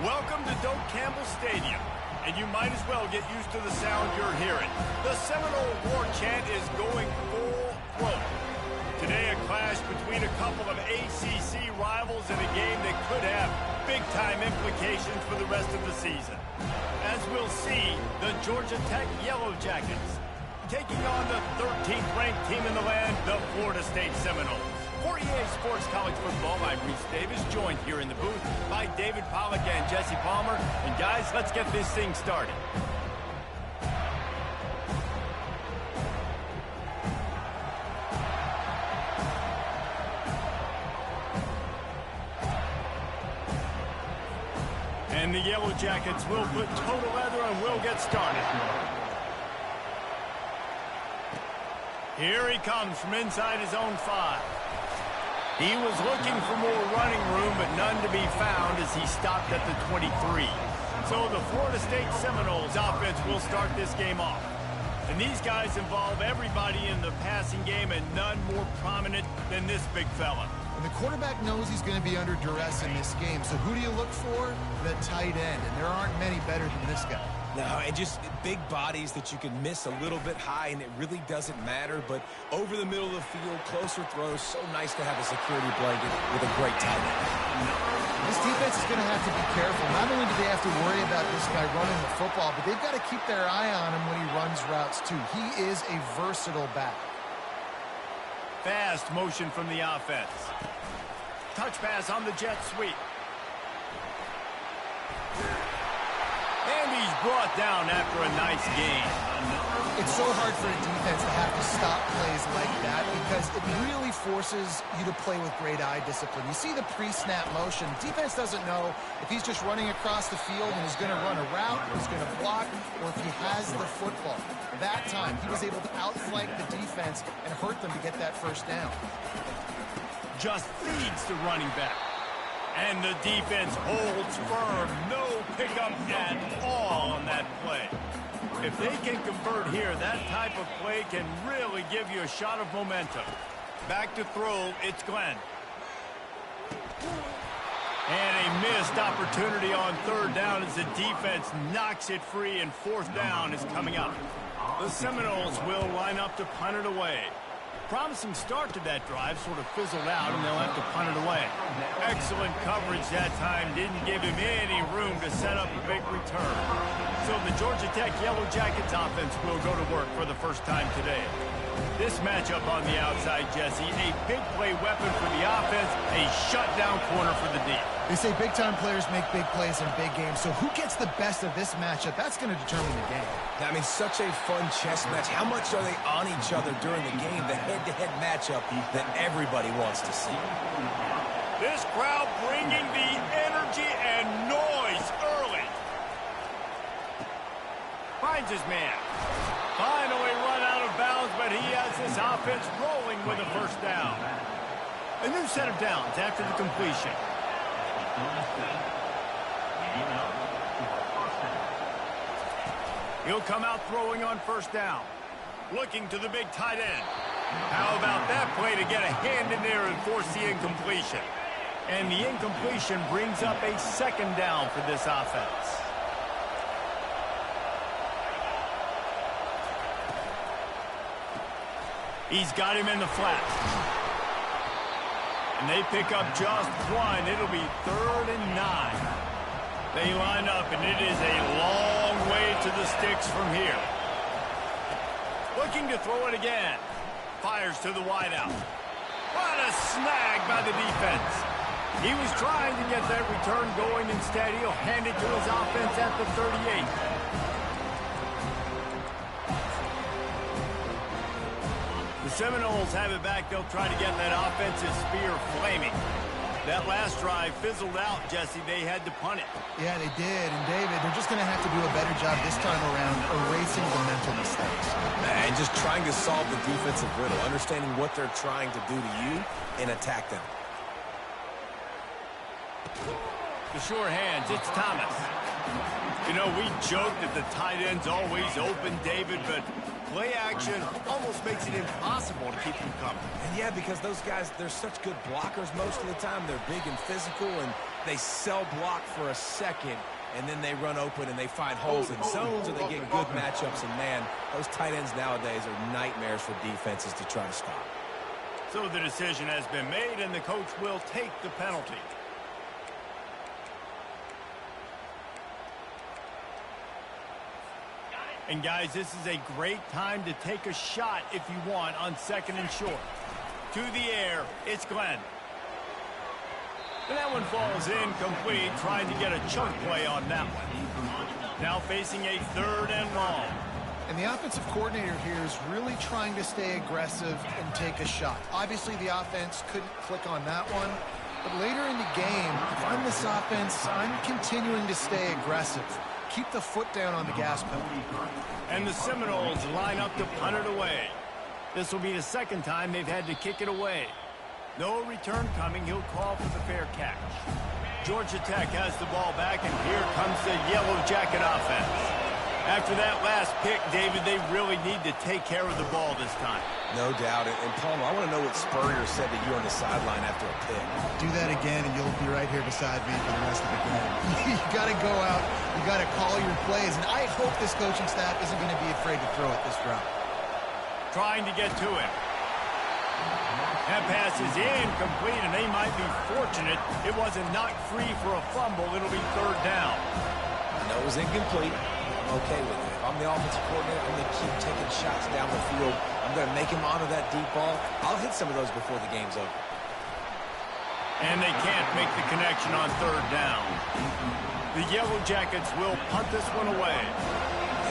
Welcome to Doak Campbell Stadium, and you might as well get used to the sound you're hearing. The Seminole War Chant is going full throat. Today, a clash between a couple of ACC rivals in a game that could have big-time implications for the rest of the season. As we'll see, the Georgia Tech Yellow Jackets taking on the 13th ranked team in the land, the Florida State Seminoles. For EA Sports College Football, I'm Reese Davis, joined here in the booth by David Pollack and Jesse Palmer. And guys, let's get this thing started. And the Yellow Jackets will put total leather and will get started. Here he comes from inside his own 5. He was looking for more running room, but none to be found as he stopped at the 23. So the Florida State Seminoles offense will start this game off. And these guys involve everybody in the passing game, and none more prominent than this big fella. And the quarterback knows he's going to be under duress in this game. So who do you look for? The tight end. And there aren't many better than this guy. No, and just big bodies that you can miss a little bit high, and it really doesn't matter. But over the middle of the field, closer throws, so nice to have a security blanket with a great tight end. This defense is going to have to be careful. Not only do they have to worry about this guy running the football, but they've got to keep their eye on him when he runs routes, too. He is a versatile back. Fast motion from the offense. Touch pass on the jet sweep. And he's brought down after a nice gain. It's so hard for a defense to have to stop plays like that because it really forces you to play with great eye discipline. You see the pre-snap motion. Defense doesn't know if he's just running across the field and is going to run a route, or he's going to block, or if he has the football. That time, he was able to outflank the defense and hurt them to get that first down. Just feeds the running back. And the defense holds firm. No pickup at all on that play. If they can convert here, that type of play can really give you a shot of momentum. Back to throw, it's Glenn. And a missed opportunity on third down as the defense knocks it free, and fourth down is coming up. The Seminoles will line up to punt it away. Promising start to that drive, sort of fizzled out, and they'll have to punt it away. Excellent coverage that time, didn't give him any room to set up a big return. So the Georgia Tech Yellow Jackets offense will go to work for the first time today. This matchup on the outside, Jesse, a big play weapon for the offense, a shutdown corner for the D. They say big-time players make big plays in big games, so who gets the best of this matchup? That's going to determine the game. I mean, such a fun chess match. How much are they on each other during the game? The head-to-head matchup that everybody wants to see. This crowd bringing the energy and noise early. Finds his man. Finally run out of bounds, but he has this offense rolling with a first down. A new set of downs after the completion. He'll come out throwing on first down. Looking to the big tight end. How about that play to get a hand in there and force the incompletion? And the incompletion brings up a second down for this offense. He's got him in the flat. And they pick up just one. It'll be 3rd and 9. They line up, and it is a long way to the sticks from here. Looking to throw it again. Fires to the wideout. What a snag by the defense. He was trying to get that return going. Instead, he'll hand it to his offense at the 38. The Seminoles have it back. They'll try to get that offensive spear flaming. That last drive fizzled out, Jesse. They had to punt it. Yeah, they did. And, David, they're just going to have to do a better job this time around erasing the mental mistakes. And just trying to solve the defensive riddle, understanding what they're trying to do to you and attack them. The sure hands, it's Thomas. You know, we joke that the tight end's always open, David, but play action almost makes it impossible to keep them coming. And yeah, because those guys, they're such good blockers most of the time. They're big and physical, and they cell block for a second, and then they run open and they find holes in zones, or they get good matchups. And, man, those tight ends nowadays are nightmares for defenses to try to stop. So the decision has been made, and the coach will take the penalty. And, guys, this is a great time to take a shot if you want on 2nd and short. To the air, it's Glenn. And that one falls incomplete, trying to get a chunk play on that one. Now facing a 3rd and long. And the offensive coordinator here is really trying to stay aggressive and take a shot. Obviously, the offense couldn't click on that one. But later in the game, if I'm this offense, I'm continuing to stay aggressive. Keep the foot down on the gas pedal. And the Seminoles line up to punt it away. This will be the 2nd time they've had to kick it away. No return coming. He'll call for the fair catch. Georgia Tech has the ball back, and here comes the Yellow Jacket offense. After that last pick, David, they really need to take care of the ball this time. No doubt. And Palmer, I want to know what Spurrier said to you on the sideline after a pick. Do that again, and you'll be right here beside me for the rest of the game. You got to go out. You got to call your plays. And I hope this coaching staff isn't going to be afraid to throw it this route. Trying to get to it. That pass is incomplete, and they might be fortunate it wasn't knocked free for a fumble. It'll be 3rd down. I know it was incomplete. I'm okay with it. If I'm the offensive coordinator, I'm going to keep taking shots down the field. I'm going to make him honor that deep ball. I'll hit some of those before the game's over. And they can't make the connection on 3rd down. The Yellow Jackets will punt this one away.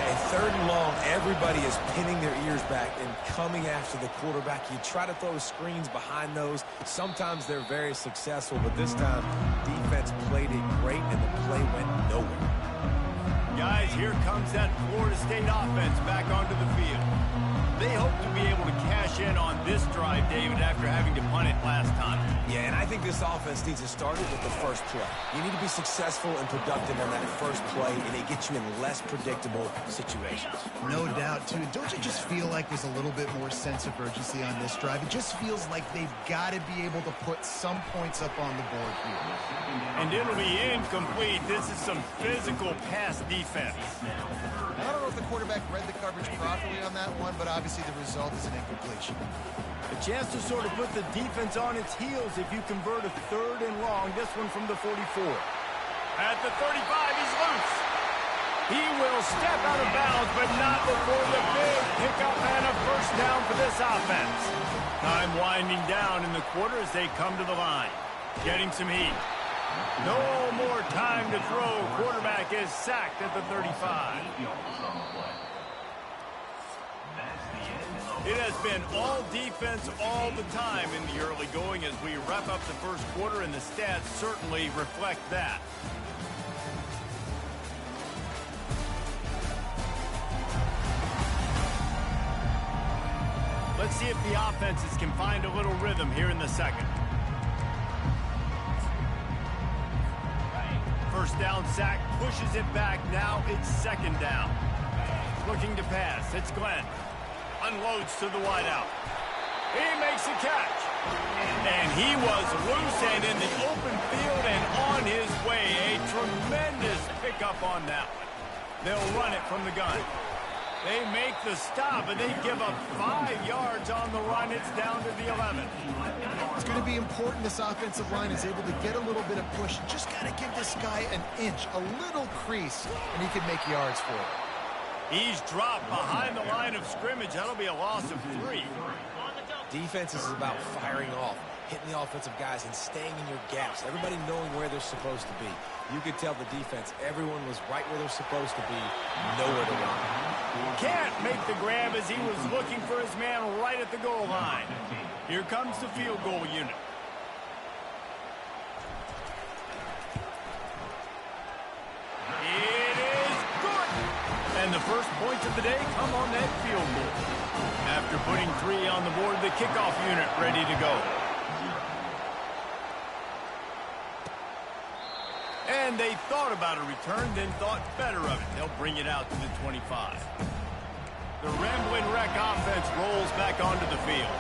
And 3rd and long, everybody is pinning their ears back and coming after the quarterback. You try to throw screens behind those. Sometimes they're very successful, but this time, defense played it great, and the play went nowhere. Guys, here comes that Florida State offense back onto the field. They hope to be able to cash in on this drive, David, after having to punt it last time. Yeah, and I think this offense needs to start it with the first play. You need to be successful and productive on that first play, and it gets you in less predictable situations. No doubt, too. Don't you just feel like there's a little bit more sense of urgency on this drive? It just feels like they've got to be able to put some points up on the board here. And it'll be incomplete. This is some physical pass defense. I don't know if the quarterback read the coverage properly on that one, but obviously the result is an incompletion. A chance to sort of put the defense on its heels if you convert a 3rd and long. This one from the 44. At the 35, he's loose. He will step out of bounds, but not before the big pickup and a 1st down for this offense. Time winding down in the quarter as they come to the line. Getting some heat. No more time to throw. Quarterback is sacked at the 35. It has been all defense all the time in the early going as we wrap up the 1st quarter, and the stats certainly reflect that. Let's see if the offenses can find a little rhythm here in the 2nd. 1st down sack, pushes it back. Now it's 2nd down. Looking to pass. It's Glenn. Unloads to the wideout. He makes a catch. And he was loose and in the open field and on his way. A tremendous pickup on that one. They'll run it from the gun. They make the stop, and they give up 5 yards on the run. It's down to the 11. It's going to be important this offensive line is able to get a little bit of push. Just got to give this guy an inch, a little crease, and he can make yards for it. He's dropped behind the line of scrimmage. That'll be a loss of 3. Defense is about firing off, hitting the offensive guys, and staying in your gaps. Everybody knowing where they're supposed to be. You could tell the defense, everyone was right where they're supposed to be, nowhere to run. Can't make the grab as he was looking for his man right at the goal line. Here comes the field goal unit. It is good. And the first points of the day come on that field goal. After putting 3 on the board, the kickoff unit ready to go. And they thought about a return, then thought better of it. They'll bring it out to the 25. The Ramblin' Wreck offense rolls back onto the field.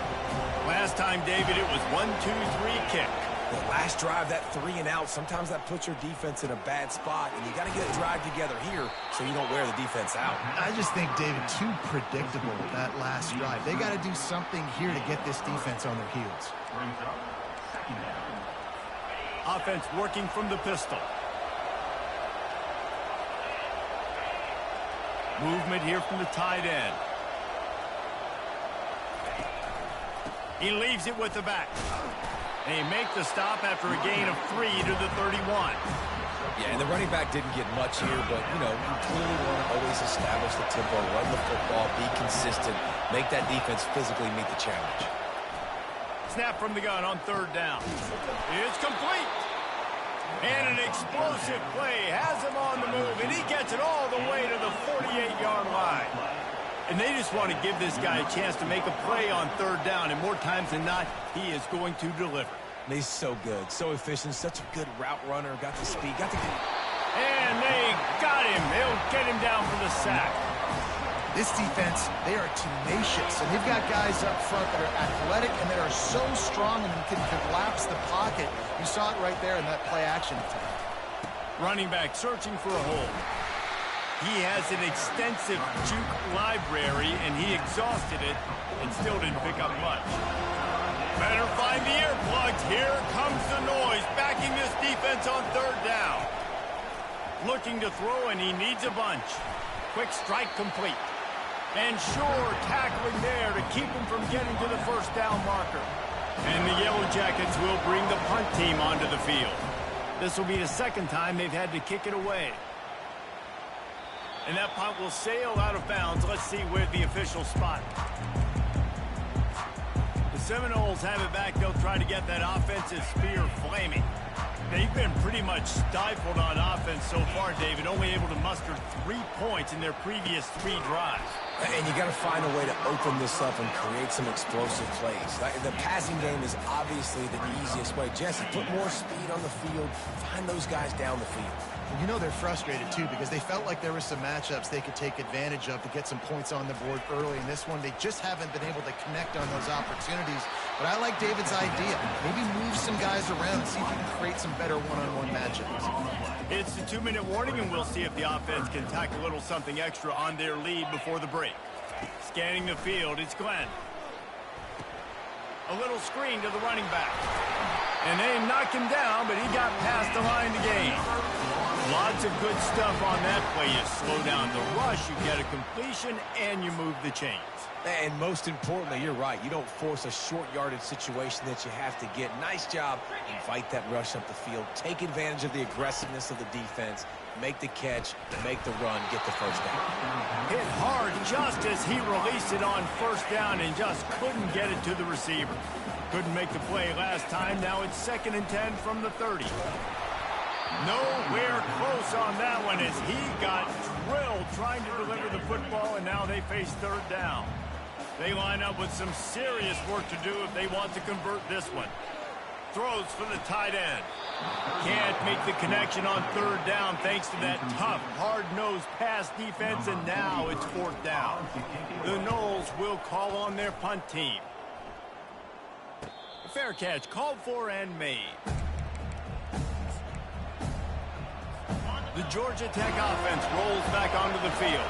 Last time, David, it was 1-2-3 kick. The last drive, that 3 and out, sometimes that puts your defense in a bad spot, and you got to get a drive together here so you don't wear the defense out. I just think, David, too predictable that last drive. They got to do something here to get this defense on their heels. Offense working from the pistol. Movement here from the tight end. He leaves it with the back. They make the stop after a gain of 3 to the 31. Yeah, and the running back didn't get much here, but, you know, you clearly want to always establish the tempo, run the football, be consistent, make that defense physically meet the challenge. Snap from the gun on 3rd down. It's complete. And an explosive play has him on the move, and he gets it all the way to the 48-yard line. And they just want to give this guy a chance to make a play on 3rd down, and more times than not, he is going to deliver. He's so good, so efficient, such a good route runner, got the speed, got the... And they got him. They'll get him down for the sack. This defense, they are tenacious, and they've got guys up front that are athletic and that are so strong and can collapse the pocket. You saw it right there in that play-action attempt. Running back searching for a hole. He has an extensive juke library, and he exhausted it and still didn't pick up much. Better find the earplugs. Here comes the noise, backing this defense on 3rd down. Looking to throw, and he needs a bunch. Quick strike complete. And sure tackling there to keep him from getting to the 1st down marker. And the Yellow Jackets will bring the punt team onto the field. This will be the 2nd time they've had to kick it away. And that punt will sail out of bounds. Let's see where the official spot. The Seminoles have it back. They'll try to get that offensive spear flaming. They've been pretty much stifled on offense so far, David, only able to muster 3 points in their previous 3 drives. And you got to find a way to open this up and create some explosive plays. The passing game is obviously the easiest way. Jesse, put more speed on the field. Find those guys down the field. And you know they're frustrated, too, because they felt like there were some matchups they could take advantage of to get some points on the board early. In this one, they just haven't been able to connect on those opportunities. But I like David's idea. Maybe move some guys around and see if you can create some better one-on-one matchups. It's the 2-minute warning, and we'll see if the offense can tack a little something extra on their lead before the break. Scanning the field, it's Glenn. A little screen to the running back. And they knock him down, but he got past the line to gain. Lots of good stuff on that play. You slow down the rush, you get a completion, and you move the chains. And most importantly, you're right. You don't force a short yardage situation that you have to get. Nice job. Invite that rush up the field. Take advantage of the aggressiveness of the defense. Make the catch, make the run, get the 1st down. Hit hard just as he released it on 1st down and just couldn't get it to the receiver. Couldn't make the play last time. Now it's 2nd and 10 from the 30. Nowhere close on that one as he got drilled trying to deliver the football, and now they face 3rd down. They line up with some serious work to do if they want to convert this one. Throws for the tight end. Can't make the connection on 3rd down thanks to that tough, hard-nosed pass defense, and now it's 4th down. The Noles will call on their punt team. A fair catch called for and made. The Georgia Tech offense rolls back onto the field.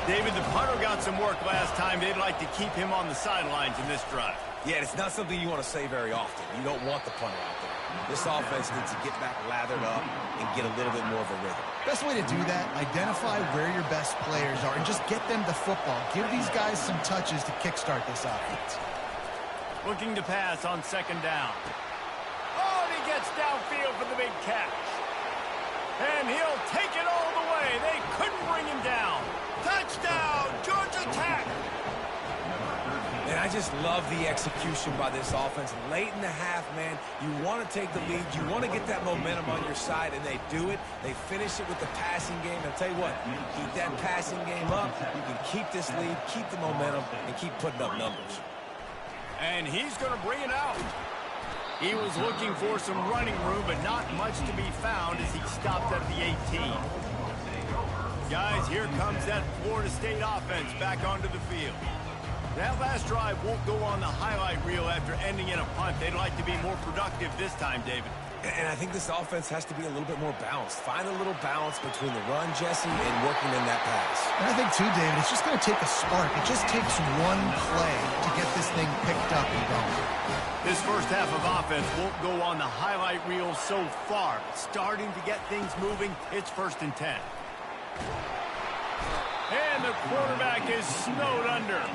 David, the punter got some work last time. They'd like to keep him on the sidelines in this drive. Yeah, it's not something you want to say very often. You don't want the punter out there. This offense needs to get back lathered up and get a little bit more of a rhythm. Best way to do that, identify where your best players are and just get them the football. Give these guys some touches to kickstart this offense. Looking to pass on 2nd down. Oh, and he gets downfield for the big catch. And he'll take it all the way. They couldn't bring him down. Touchdown, Georgia Tech. And I just love the execution by this offense. Late in the half, man, you want to take the lead. You want to get that momentum on your side, and they do it. They finish it with the passing game. I'll tell you what, keep that passing game up. You can keep this lead, keep the momentum, and keep putting up numbers. And he's going to bring it out. He was looking for some running room, but not much to be found as he stopped at the 18. Guys, here comes that Florida State offense back onto the field. That last drive won't go on the highlight reel after ending in a punt. They'd like to be more productive this time, David. And I think this offense has to be a little bit more balanced. Find a little balance between the run, Jesse, and working in that pass. And I think, too, David, it's just going to take a spark. It just takes one play to get this thing picked up and going. This first half of offense won't go on the highlight reel so far. But starting to get things moving, it's 1st and 10. And the quarterback is snowed under.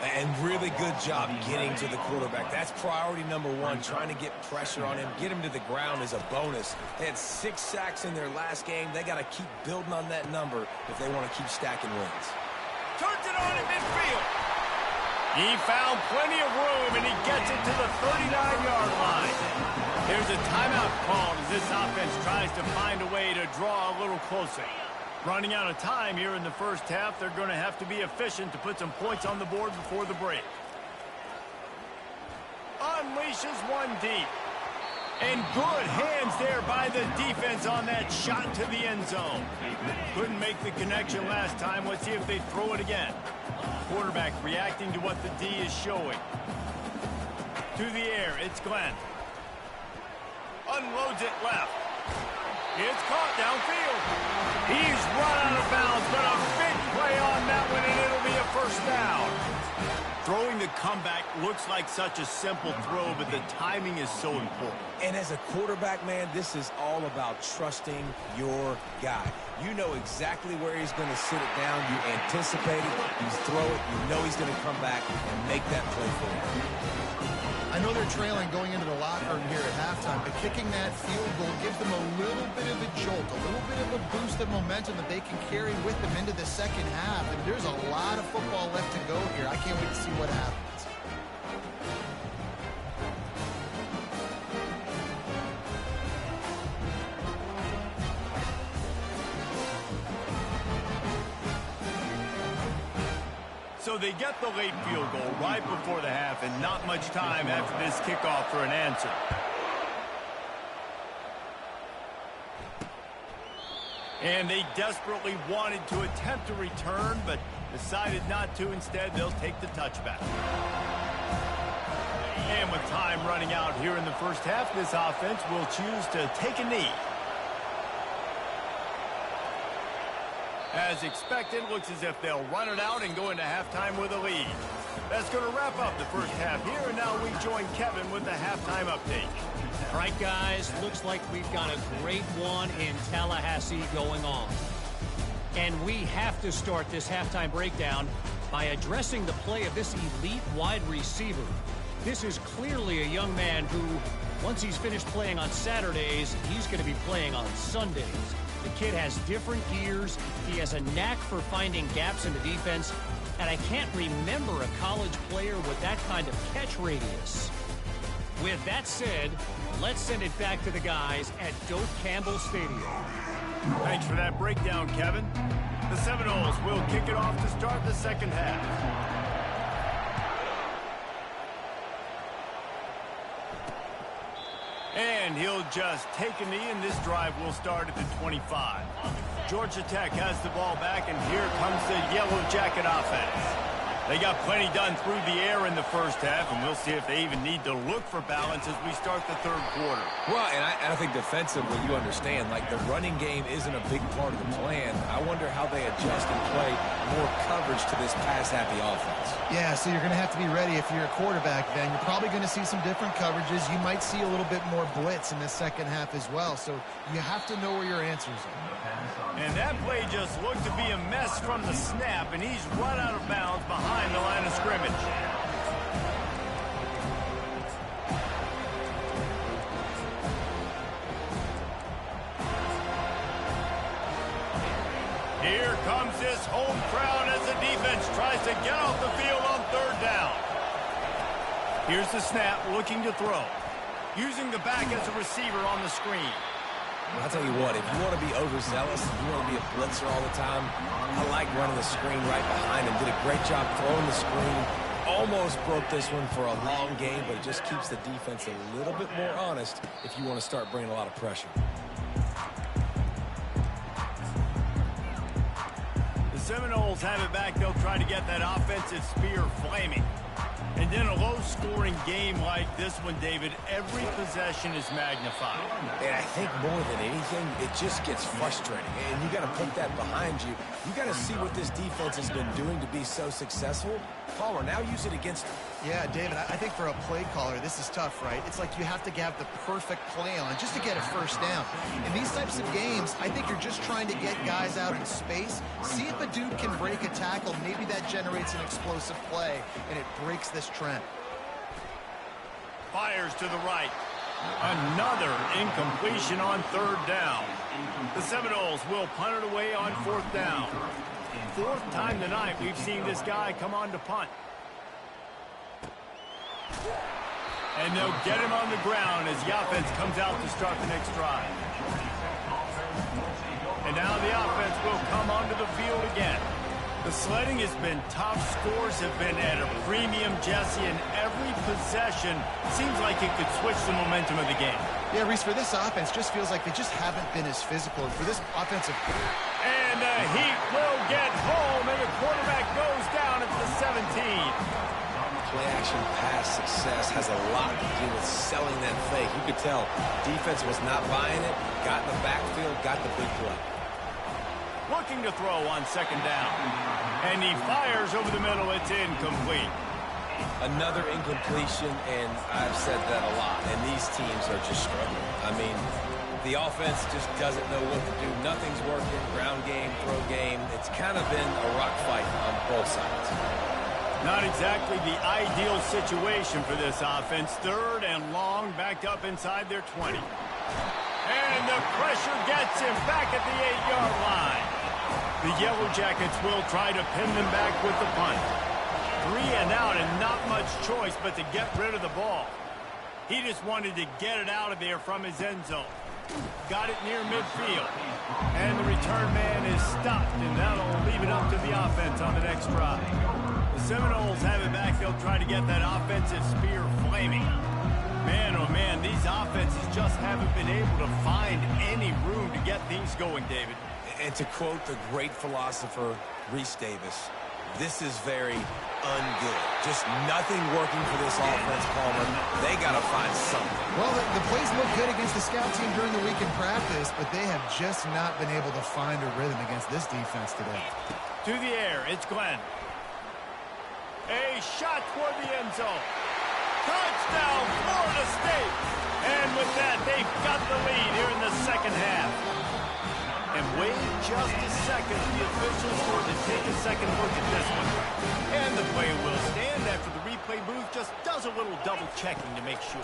And really good job getting to the quarterback. That's priority number 1, trying to get pressure on him. Get him to the ground is a bonus. They had 6 sacks in their last game. They got to keep building on that number if they want to keep stacking wins. Turns it on in midfield. He found plenty of room, and he gets it to the 39-yard line. There's a timeout called as this offense tries to find a way to draw a little closer. Running out of time here in the first half, they're going to have to be efficient to put some points on the board before the break. Unleashes one deep. And good hands there by the defense on that shot to the end zone. Couldn't make the connection last time. Let's see if they throw it again. Quarterback reacting to what the D is showing. To the air, it's Glenn. Unloads it left. It's caught downfield. He's run out of bounds, but a big play on that one, and it'll be a first down. Throwing the comeback looks like such a simple throw, but the timing is so important. And as a quarterback, man, this is all about trusting your guy. You know exactly where he's going to sit it down. You anticipate it. You throw it. You know he's going to come back and make that play for you. I know they're trailing going into the locker room here at halftime, but kicking that field goal gives them a little bit of a jolt, a little bit of a boost of momentum that they can carry with them into the second half. And there's a lot of football left to go here. I can't wait to see what happens. So they get the late field goal right before the half, and not much time after this kickoff for an answer. And they desperately wanted to attempt a return, but decided not to. Instead, they'll take the touchback. And with time running out here in the first half, this offense will choose to take a knee. As expected, looks as if they'll run it out and go into halftime with a lead. That's going to wrap up the first half here, and now we join Kevin with the halftime update. All right, guys, looks like we've got a great one in Tallahassee going on. And we have to start this halftime breakdown by addressing the play of this elite wide receiver. This is clearly a young man who, once he's finished playing on Saturdays, he's going to be playing on Sundays. The kid has different gears. He has a knack for finding gaps in the defense. And I can't remember a college player with that kind of catch radius. With that said, let's send it back to the guys at Doak Campbell Stadium. Thanks for that breakdown, Kevin. The Seminoles will kick it off to start the second half. And he'll just take a knee, and this drive will start at the 25. Georgia Tech has the ball back, and here comes the Yellow Jacket offense. They got plenty done through the air in the first half, and we'll see if they even need to look for balance as we start the third quarter. Well, and I think defensively, you understand, like the running game isn't a big part of the plan. I wonder how they adjust and play more coverage to this pass-happy offense. Yeah, so you're going to have to be ready if you're a quarterback then. You're probably going to see some different coverages. You might see a little bit more blitz in the second half as well. So you have to know where your answers are. And that play just looked to be a mess from the snap, and he's run out of bounds behind the line of scrimmage. Here comes this home crowd as the defense tries to get off the field on third down. Here's the snap, looking to throw. Using the back as a receiver on the screen. I'll tell you what, if you want to be overzealous, if you want to be a blitzer all the time, I like running the screen right behind him. Did a great job throwing the screen. Almost broke this one for a long game, but it just keeps the defense a little bit more honest if you want to start bringing a lot of pressure. The Seminoles Seminoles have it back. They'll try to get that offensive spear flaming. And in a low-scoring game like this one, David, every possession is magnified. And I think more than anything, it just gets frustrating. And you got to put that behind you. You got to see what this defense has been doing to be so successful. Palmer, now use it against them. Yeah, David, I think for a play caller, this is tough, right? It's like you have to have the perfect play on just to get a first down. In these types of games, I think you're just trying to get guys out in space, see if a dude can break a tackle. Maybe that generates an explosive play, and it breaks this trend. Fires to the right. Another incompletion on third down. The Seminoles will punt it away on fourth down. Fourth time tonight we've seen this guy come on to punt. And they'll get him on the ground as the offense comes out to start the next drive. And now the offense will come onto the field again. The sledding has been tough. Scores have been at a premium, Jesse, and every possession seems like it could switch the momentum of the game. Yeah, Reese, for this offense, just feels like they just haven't been as physical. And for this offensive... And the Heat will get home, and the quarterback goes down at the 17. Play-action pass success has a lot to do with selling that fake. You could tell defense was not buying it, got in the backfield, got the big play. Looking to throw on second down. And he fires over the middle. It's incomplete. Another incompletion, and I've said that a lot, and these teams are just struggling. I mean, the offense just doesn't know what to do. Nothing's working. Ground game, throw game. It's kind of been a rock fight on both sides. Not exactly the ideal situation for this offense. Third and long, backed up inside their 20. And the pressure gets him back at the 8-yard line. The Yellow Jackets will try to pin them back with the punt. 3 and out and not much choice but to get rid of the ball. He just wanted to get it out of there from his end zone. Got it near midfield. And the return man is stopped, and that'll leave it up to the offense on the next drive. The Seminoles have it back. They'll try to get that offensive spear flaming. Man, oh man, these offenses just haven't been able to find any room to get things going, David. And to quote the great philosopher, Reese Davis, this is very ungood. Just nothing working for this offense, Palmer. They got to find something. Well, the plays look good against the scout team during the week in practice, but they have just not been able to find a rhythm against this defense today. To the air, it's Glenn. A shot toward the end zone. Touchdown, Florida State. And with that, they've got the lead here in the second half. And wait just a second. The officials going to take a second look at this one. And the play will stand after the replay booth just does a little double checking to make sure.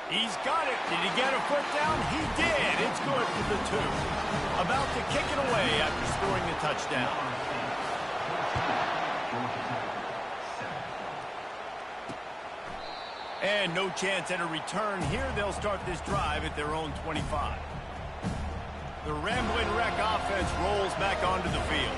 He's got it. Did he get a foot down? He did. It's good for the 2. About to kick it away after scoring the touchdown. And no chance at a return here. They'll start this drive at their own 25. The Ramblin' Wreck offense rolls back onto the field.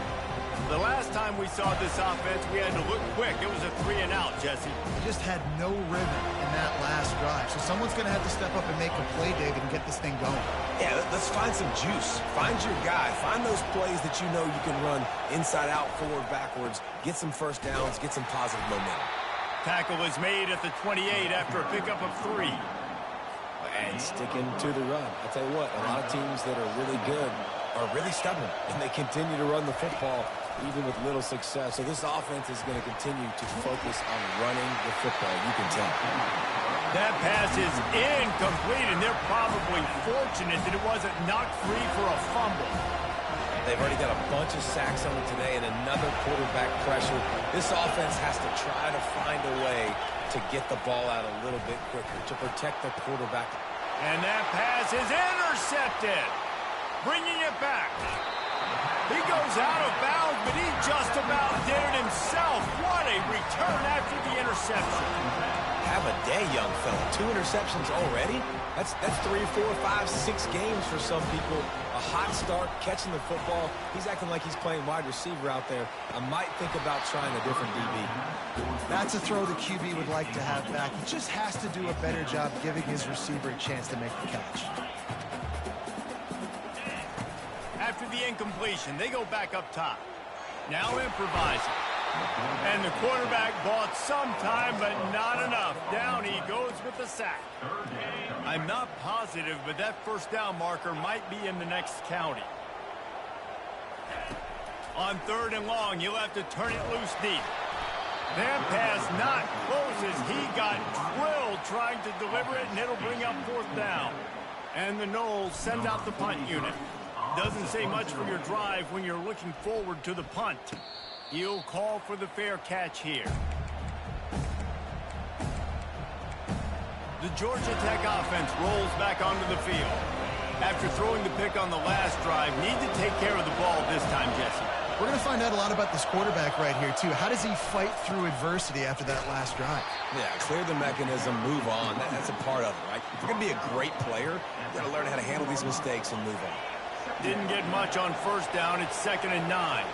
The last time we saw this offense, we had to look quick. It was a 3 and out, Jesse. They just had no rhythm in that last drive. So someone's going to have to step up and make a play, David, and get this thing going. Yeah, let's find some juice. Find your guy. Find those plays that you know you can run inside out, forward, backwards. Get some first downs. Get some positive momentum. Tackle is made at the 28 after a pickup of 3. And sticking to the run. I'll tell you what, a lot of teams that are really good are really stubborn, and they continue to run the football even with little success. So this offense is going to continue to focus on running the football. You can tell. That pass is incomplete, and they're probably fortunate that it wasn't knocked free for a fumble. They've already got a bunch of sacks on it today and another quarterback pressure. This offense has to try to find a way to get the ball out a little bit quicker to protect the quarterback. And that pass is intercepted. Bringing it back. He goes out of bounds, but he just about did it himself. What a return after the interception. Have a day, young fella. 2 interceptions already? That's 3, 4, 5, 6 games for some people. A hot start, catching the football. He's acting like he's playing wide receiver out there. I might think about trying a different DB. That's a throw the QB would like to have back. He just has to do a better job giving his receiver a chance to make the catch. After the incompletion. They go back up top. Now improvising. And the quarterback bought some time, but not enough. Down he goes with the sack. I'm not positive, but that first down marker might be in the next county. On 3rd and long, he'll have to turn it loose deep. That pass not close as he got drilled trying to deliver it, and it'll bring up 4th down. And the Noles send out the punt unit. Doesn't say much for your drive when you're looking forward to the punt. He'll call for the fair catch here. The Georgia Tech offense rolls back onto the field. After throwing the pick on the last drive, need to take care of the ball this time, Jesse. We're going to find out a lot about this quarterback right here, too. How does he fight through adversity after that last drive? Yeah, clear the mechanism, move on. That's a part of it, right? If you're going to be a great player, you got to learn how to handle these mistakes and move on. Didn't get much on 1st down. It's 2nd and 9.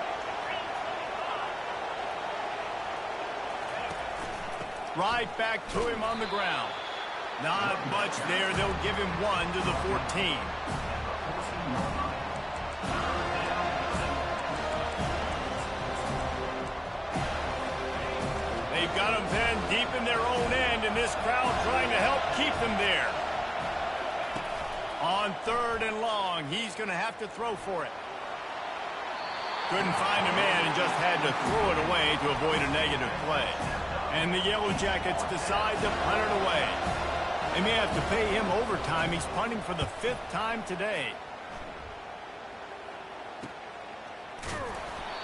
Right back to him on the ground. Not much there. They'll give him 1 to the 14. They've got him pinned deep in their own end, and this crowd trying to help keep them there. On 3rd and long, he's going to have to throw for it. Couldn't find a man and just had to throw it away to avoid a negative play. And the Yellow Jackets decide to punt it away. They may have to pay him overtime. He's punting for the 5th time today.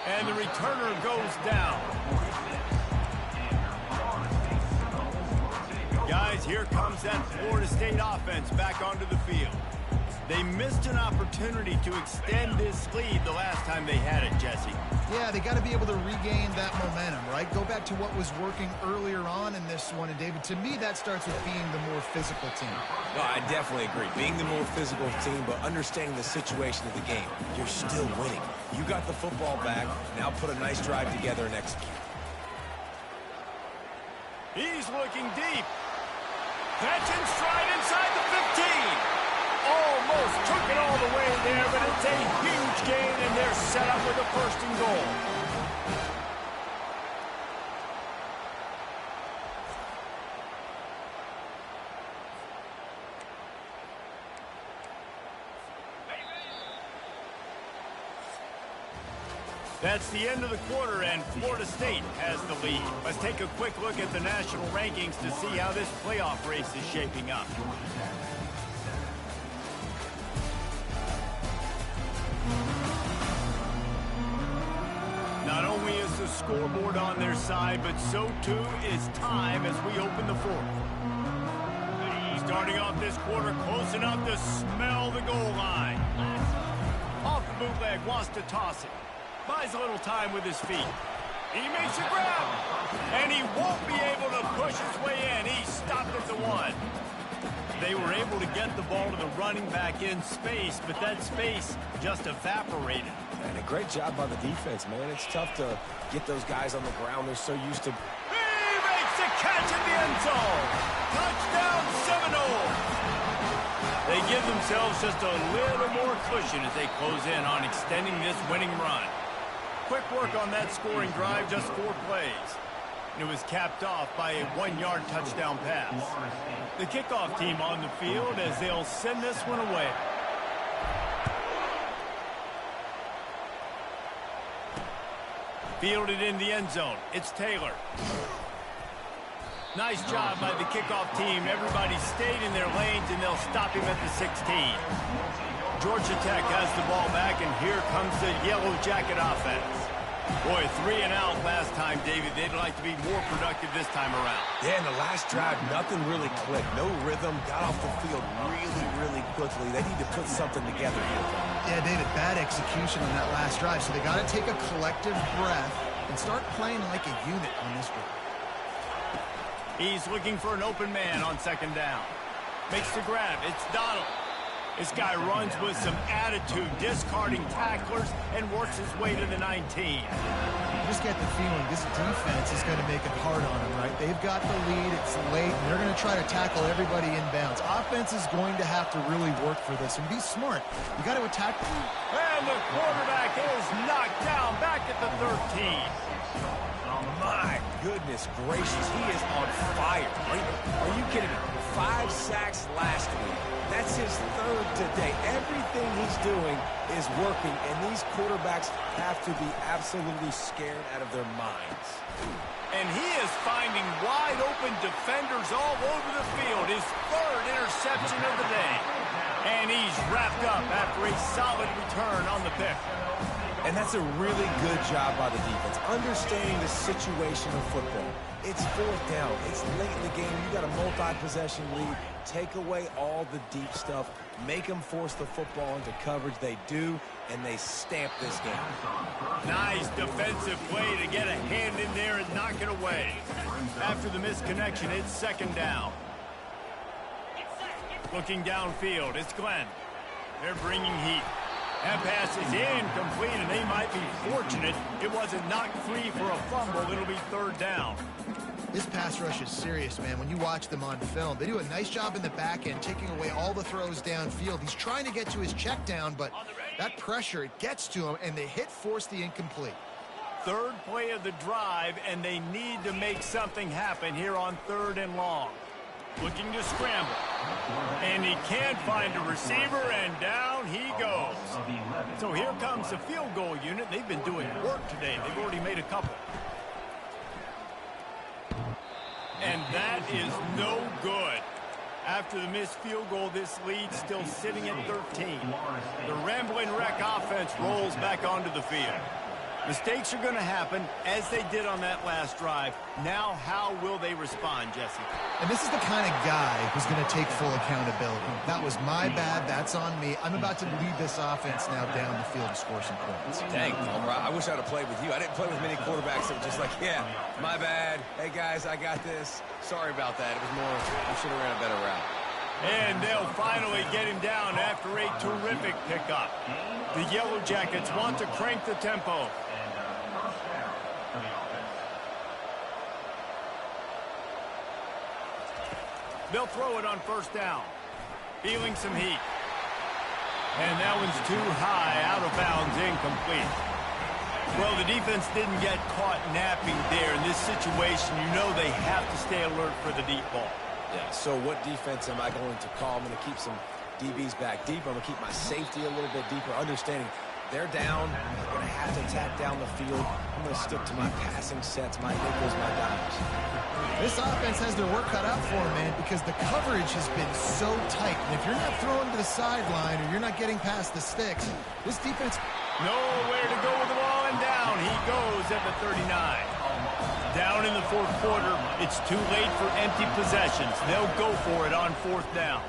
And the returner goes down. Guys, here comes that Florida State offense back onto the field. They missed an opportunity to extend this lead the last time they had it, Jesse. Yeah, they got to be able to regain that momentum, right? Go back to what was working earlier on in this one. And, David, to me, that starts with being the more physical team. No, I definitely agree. Being the more physical team, but understanding the situation of the game. You're still winning. You got the football back. Now put a nice drive together and execute. He's looking deep. Catch and stride inside the 15. Almost took it all the way there, but it's a huge gain, and they're set up with a 1st and goal. That's the end of the quarter, and Florida State has the lead. Let's take a quick look at the national rankings to see how this playoff race is shaping up. Not only is the scoreboard on their side, but so too is time as we open the 4th. Starting off this quarter close enough to smell the goal line. Off the bootleg, wants to toss it. Buys a little time with his feet. He makes a grab. And he won't be able to push his way in. He stopped at the 1. They were able to get the ball to the running back in space, but that space just evaporated. And a great job by the defense, man. It's tough to get those guys on the ground. They're so used to... He makes the catch in the end zone. Touchdown Seminole. They give themselves just a little more cushion as they close in on extending this winning run. Quick work on that scoring drive, just 4 plays. It was capped off by a 1-yard touchdown pass. The kickoff team on the field as they'll send this one away. Fielded in the end zone. It's Taylor. Nice job by the kickoff team. Everybody stayed in their lanes, and they'll stop him at the 16. Georgia Tech has the ball back, and here comes the Yellow Jacket offense. Boy, 3 and out last time, David. They'd like to be more productive this time around. Yeah, in the last drive, nothing really clicked. No rhythm. Got off the field really quickly. They need to put something together here. Yeah, David, bad execution on that last drive. So they got to take a collective breath and start playing like a unit on this one. He's looking for an open man on 2nd down. Makes the grab. It's Donald. This guy runs with some attitude, discarding tacklers, and works his way to the 19. You just get the feeling this defense is going to make it hard on them, right? They've got the lead, it's late, and they're going to try to tackle everybody inbounds. Offense is going to have to really work for this and be smart. You got to attack. And the quarterback is knocked down back at the 13. My goodness gracious, he is on fire. Are you kidding me? 5 sacks last week. That's his 3rd today. Everything he's doing is working, and these quarterbacks have to be absolutely scared out of their minds. And he is finding wide open defenders all over the field. His 3rd interception of the day. And he's wrapped up after a solid return on the pick. And that's a really good job by the defense, understanding the situation of football. It's 4th down. It's late in the game. You got a multi-possession lead. Take away all the deep stuff. Make them force the football into coverage. They do, and they stamp this game. Nice defensive play to get a hand in there and knock it away. After the misconnection, it's 2nd down. Looking downfield, it's Glenn. They're bringing heat. That pass is incomplete, and they might be fortunate it wasn't knocked free for a fumble. It'll be 3rd down. This pass rush is serious, man. When you watch them on film, they do a nice job in the back end, taking away all the throws downfield. He's trying to get to his check down, but that pressure, it gets to him, and they force the incomplete. 3rd play of the drive, and they need to make something happen here on 3rd and long. Looking to scramble. And he can't find a receiver, and down he goes. So here comes the field goal unit. They've been doing work today. They've already made a couple. And that is no good. After the missed field goal, this lead's still sitting at 13. The Rambling Wreck offense rolls back onto the field. Mistakes are going to happen, as they did on that last drive. Now, how will they respond, Jesse? And this is the kind of guy who's going to take full accountability. That was my bad. That's on me. I'm about to lead this offense now down the field to score some points. Dang, Homer, I wish I'd have played with you. I didn't play with many quarterbacks that were just like, yeah, my bad. Hey, guys, I got this. Sorry about that. It was more, I should have ran a better route. And they'll finally get him down after a terrific pickup. The Yellow Jackets want to crank the tempo. They'll throw it on 1st down. Feeling some heat. And that one's too high, out of bounds, incomplete. Well, the defense didn't get caught napping there. In this situation, you know they have to stay alert for the deep ball. Yeah, so what defense am I going to call? I'm going to keep some DBs back deeper. I'm going to keep my safety a little bit deeper, understanding they're down. I'm going to have to attack down the field. I'm going to stick to my passing sets, my nickels, my dimes. This offense has their work cut out for them, man, because the coverage has been so tight. And if you're not throwing to the sideline or you're not getting past the sticks, this defense... Nowhere to go with the ball, and down he goes at the 39. Down in the 4th quarter, it's too late for empty possessions. They'll go for it on 4th down.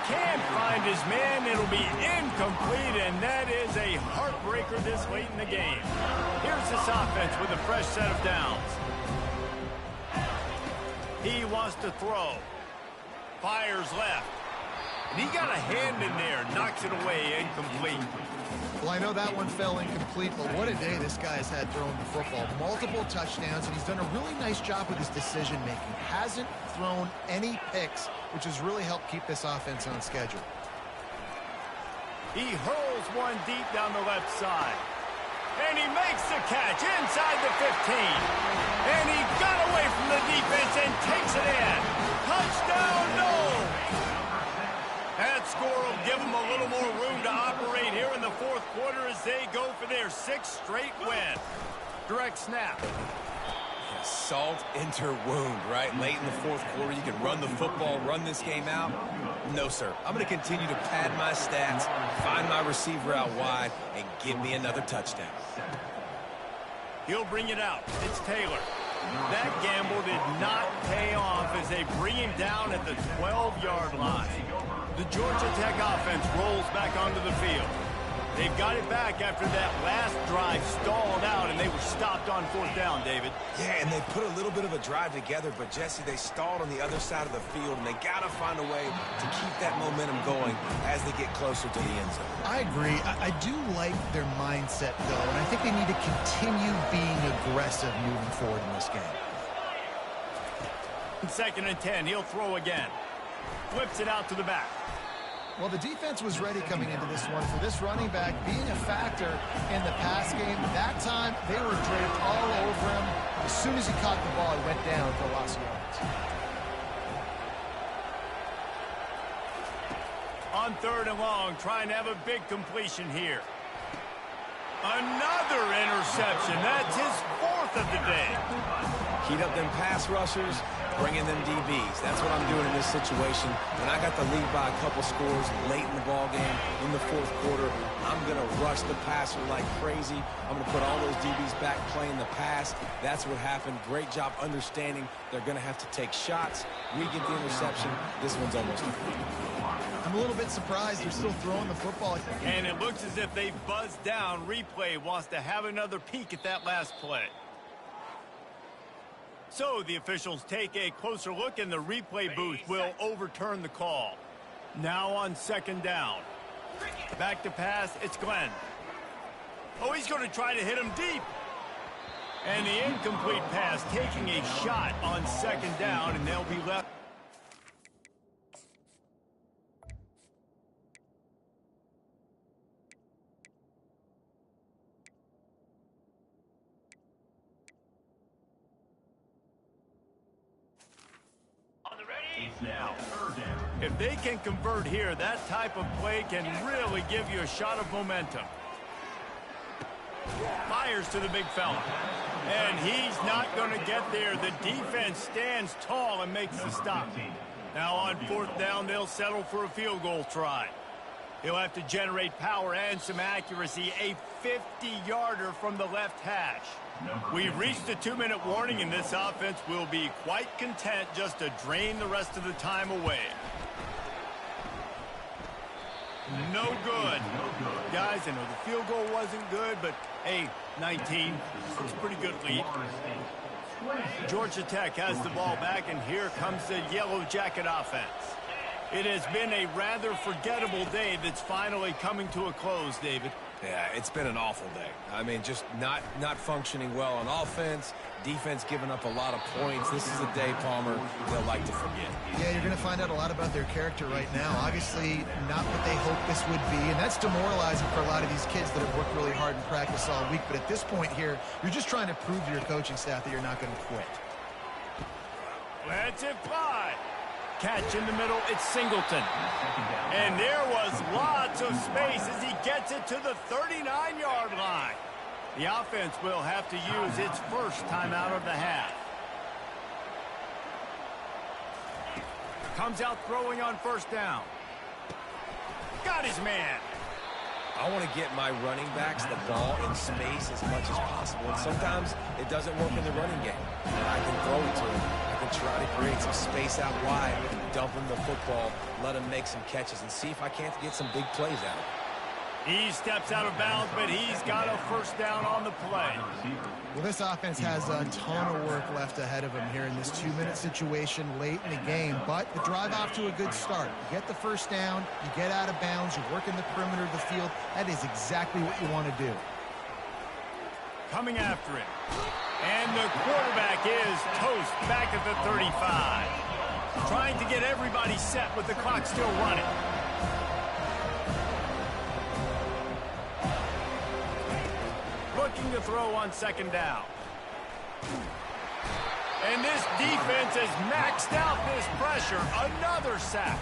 Can't find his man. It'll be incomplete, and that is a heartbreaker this late in the game. Here's this offense with a fresh set of downs. He wants to throw. Fires left. And he got a hand in there. Knocks it away. Incomplete. Well, I know that one fell incomplete, but what a day this guy's had throwing the football. Multiple touchdowns, and he's done a really nice job with his decision-making. Hasn't thrown any picks, which has really helped keep this offense on schedule. He hurls one deep down the left side. And he makes the catch inside the 15. And he got away from the defense and takes it in. Touchdown, no! That score will give them a little more room to operate here in the 4th quarter as they go for their 6th straight win. Direct snap. Yeah, salt into wound, right? Late in the 4th quarter, you can run the football, run this game out. No, sir. I'm going to continue to pad my stats, find my receiver out wide, and give me another touchdown. He'll bring it out. It's Taylor. That gamble did not pay off as they bring him down at the 12-yard line. The Georgia Tech offense rolls back onto the field. They've got it back after that last drive stalled out, and they were stopped on 4th down, David. Yeah, and they put a little bit of a drive together, but, Jesse, they stalled on the other side of the field, and they got to find a way to keep that momentum going as they get closer to the end zone. I agree. I do like their mindset, though, and I think they need to continue being aggressive moving forward in this game. 2nd and 10, he'll throw again. Flips it out to the back. Well, the defense was ready coming into this one for this running back being a factor in the pass game. That time, they were draped all over him. As soon as he caught the ball, he went down for loss of yards. On 3rd and long, trying to have a big completion here. Another interception. That's his 4th of the day. Heat up them pass rushers, bring in them DBs. That's what I'm doing in this situation. When I got the lead by a couple scores late in the ball game, in the 4th quarter, I'm going to rush the passer like crazy. I'm going to put all those DBs back playing the pass. That's what happened. Great job understanding they're going to have to take shots. We get the interception. This one's almost complete. I'm a little bit surprised they're still throwing the football. And it looks as if they buzzed down. Replay wants to have another peek at that last play. So the officials take a closer look, and the replay booth will overturn the call. Now on 2nd down. Back to pass, it's Glenn. Oh, he's going to try to hit him deep. And the incomplete pass taking a shot on 2nd down, and they'll be left. Now, if they can convert here, that type of play can really give you a shot of momentum. Fires to the big fella. And he's not going to get there. The defense stands tall and makes the stop. Now on 4th down, they'll settle for a field goal try. He'll have to generate power and some accuracy. A 50-yarder from the left hash. We've reached a 2-minute warning, and this offense will be quite content just to drain the rest of the time away. No good. Guys, I know the field goal wasn't good, but, hey, 19. It's a pretty good lead. Georgia Tech has the ball back, and here comes the Yellow Jacket offense. It has been a rather forgettable day that's finally coming to a close, David. Yeah, it's been an awful day. I mean, just not functioning well on offense, defense giving up a lot of points. This is a day, Palmer, they'll like to forget. Yeah, you're going to find out a lot about their character right now. Obviously, not what they hoped this would be, and that's demoralizing for a lot of these kids that have worked really hard in practice all week. But at this point here, you're just trying to prove to your coaching staff that you're not going to quit. Let's it fly. Catch in the middle, it's Singleton. And there was lots of space as he gets it to the 39-yard line. The offense will have to use its first timeout of the half. Comes out throwing on 1st down. Got his man. I want to get my running backs the ball in space as much as possible. And sometimes it doesn't work in the running game. And I can throw it to him. I can try to create some space out wide, dump him the football, let him make some catches, and see if I can't get some big plays out of him. He steps out of bounds, but he's got a 1st down on the play. Well, this offense has a ton of work left ahead of him here in this 2-minute situation late in the game, but the drive off to a good start. You get the 1st down, you get out of bounds, you work in the perimeter of the field. That is exactly what you want to do. Coming after it. And the quarterback is toast back at the 35. Trying to get everybody set with the clock still running. Looking to throw on 2nd down. And this defense has maxed out this pressure. Another sack.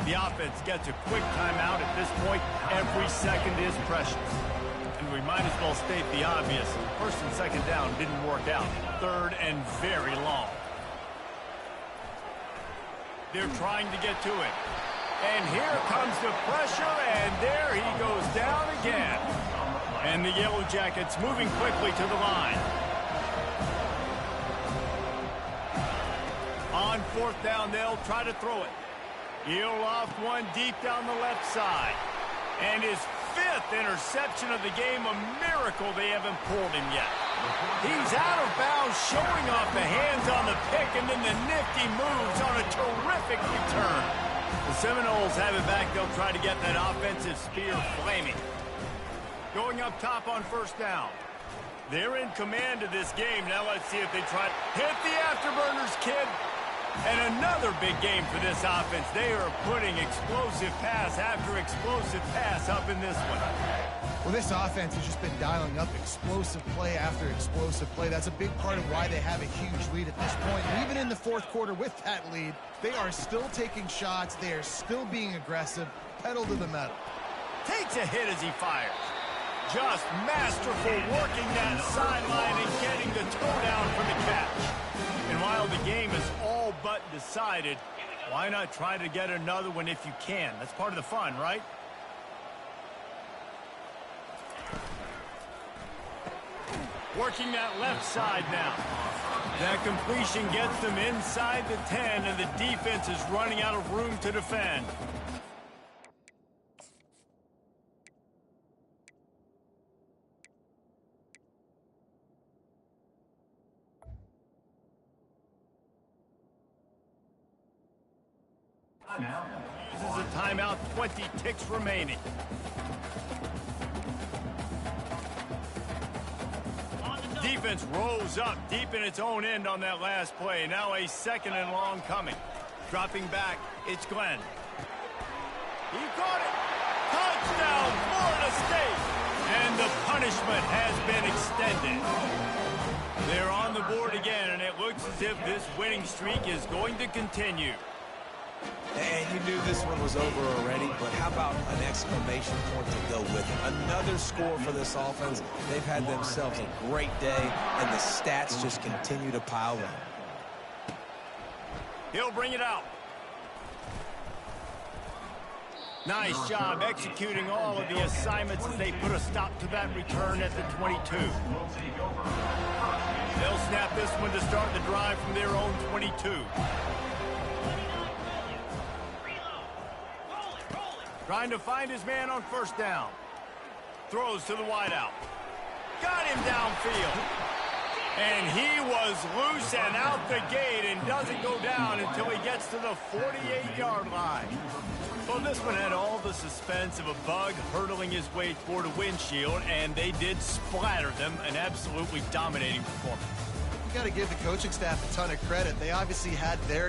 The offense gets a quick timeout at this point. Every second is precious. And we might as well state the obvious. 1st and 2nd down didn't work out. 3rd and very long. They're trying to get to it. And here comes the pressure, and there he goes down again. And the Yellow Jackets moving quickly to the line. On 4th down, they'll try to throw it. He'll off one deep down the left side. And his fifth interception of the game. A miracle they haven't pulled him yet. He's out of bounds, showing off the hands on the pick, and then the nifty moves on a terrific return. The Seminoles have it back. They'll try to get that offensive spear flaming. Going up top on first down. They're in command of this game. Now let's see if they try. Hit the afterburners, kid. And another big game for this offense. They are putting explosive pass after explosive pass up in this one. Well, this offense has just been dialing up explosive play after explosive play. That's a big part of why they have a huge lead at this point. And even in the fourth quarter with that lead, they are still taking shots. They are still being aggressive. Pedal to the metal. Takes a hit as he fires. Just masterful working that sideline and getting the toe down for the catch. And while the game is all but decided, why not try to get another one if you can? That's part of the fun, right? Working that left side now. That completion gets them inside the 10, and the defense is running out of room to defend. Uses a timeout, 20 ticks remaining. Defense rolls up deep in its own end on that last play. Now a second and long coming. Dropping back, it's Glenn. He caught it. Touchdown, Florida State. And the punishment has been extended. They're on the board again, and it looks as if this winning streak is going to continue. And you knew this one was over already, but how about an exclamation point to go with it? Another score for this offense. They've had themselves a great day, and the stats just continue to pile up. He'll bring it out. Nice job executing all of the assignments as they put a stop to that return at the 22. They'll snap this one to start the drive from their own 22. Trying to find his man on first down. Throws to the wideout. Got him downfield. And he was loose and out the gate and doesn't go down until he gets to the 48-yard line. Well, this one had all the suspense of a bug hurtling his way toward a windshield, and they did splatter them. An absolutely dominating performance. You got to give the coaching staff a ton of credit. They obviously had their